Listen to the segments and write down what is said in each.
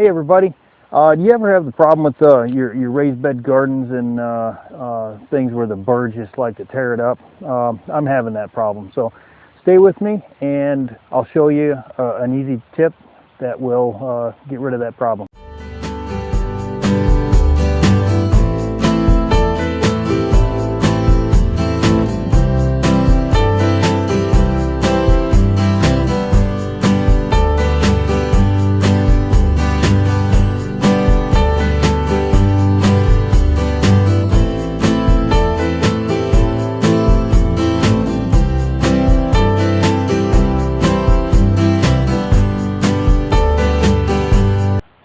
Hey everybody, do you ever have the problem with your raised bed gardens and things where the birds just like to tear it up? I'm having that problem, so stay with me and I'll show you an easy tip that will get rid of that problem.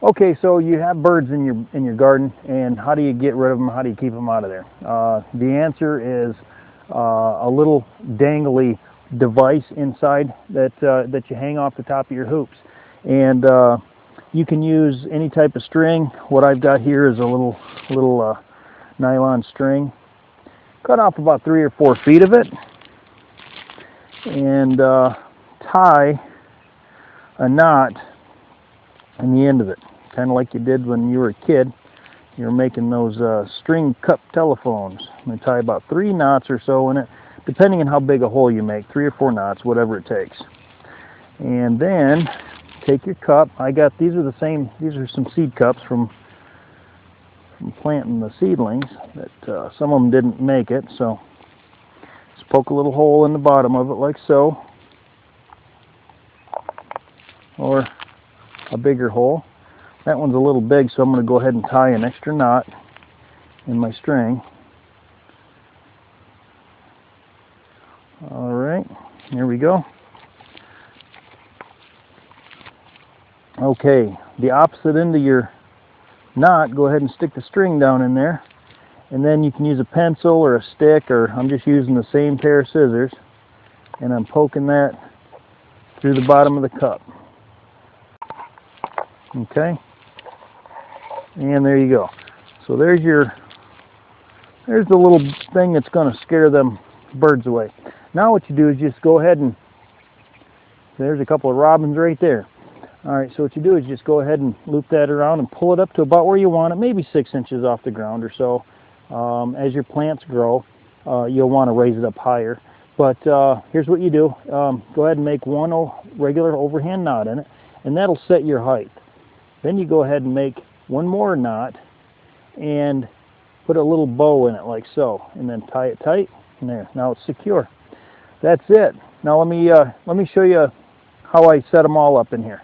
Okay, so you have birds in your garden, and how do you get rid of them? How do you keep them out of there? The answer is a little dangly device inside that you hang off the top of your hoops, and you can use any type of string. What I've got here is a little nylon string. Cut off about 3 or 4 feet of it, and tie a knot in the end of it. Kind of like you did when you were a kid. You were making those string cup telephones. You tie about 3 knots or so in it, depending on how big a hole you make, 3 or 4 knots, whatever it takes. And then take your cup. These are some seed cups from planting the seedlings that some of them didn't make it, so just poke a little hole in the bottom of it like so, or a bigger hole. That one's a little big, so I'm going to go ahead and tie an extra knot in my string. Alright, here we go. Okay, the opposite end of your knot, go ahead and stick the string down in there. And then you can use a pencil or a stick, or I'm just using the same pair of scissors. And I'm poking that through the bottom of the cup. Okay, and there you go. So there's the little thing that's going to scare them birds away. Now what you do is just go ahead and, there's a couple of robins right there. Alright, so what you do is just go ahead and loop that around and pull it up to about where you want it, maybe 6 inches off the ground or so. As your plants grow, you'll want to raise it up higher. But here's what you do. Go ahead and make one regular overhand knot in it, and that'll set your height. Then you go ahead and make one more knot and put a little bow in it like so, and then tie it tight, and there. Now it's secure. That's it. Now let me show you how I set them all up in here.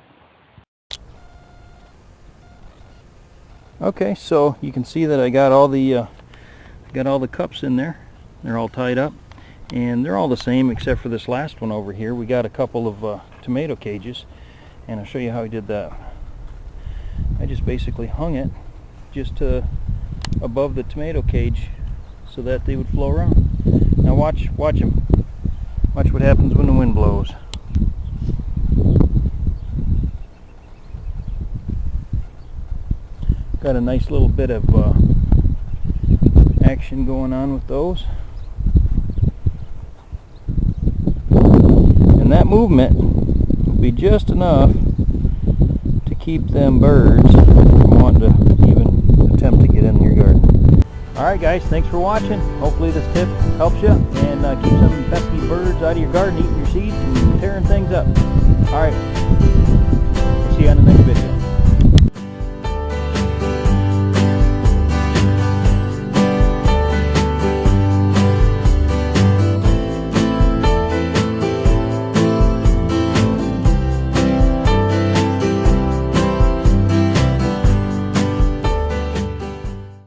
Okay, so you can see that I got all the cups in there. They're all tied up, and they're all the same except for this last one over here. We got a couple of tomato cages, and I'll show you how I did that. I just basically hung it just above the tomato cage so that they would flow around. Now watch them. Watch what happens when the wind blows. Got a nice little bit of action going on with those. And that movement will be just enough to keep them birds from wanting to even attempt to get in your garden. Alright guys, thanks for watching. Hopefully this tip helps you and keep some pesky birds out of your garden eating your seeds and tearing things up. Alright, see you on the next video.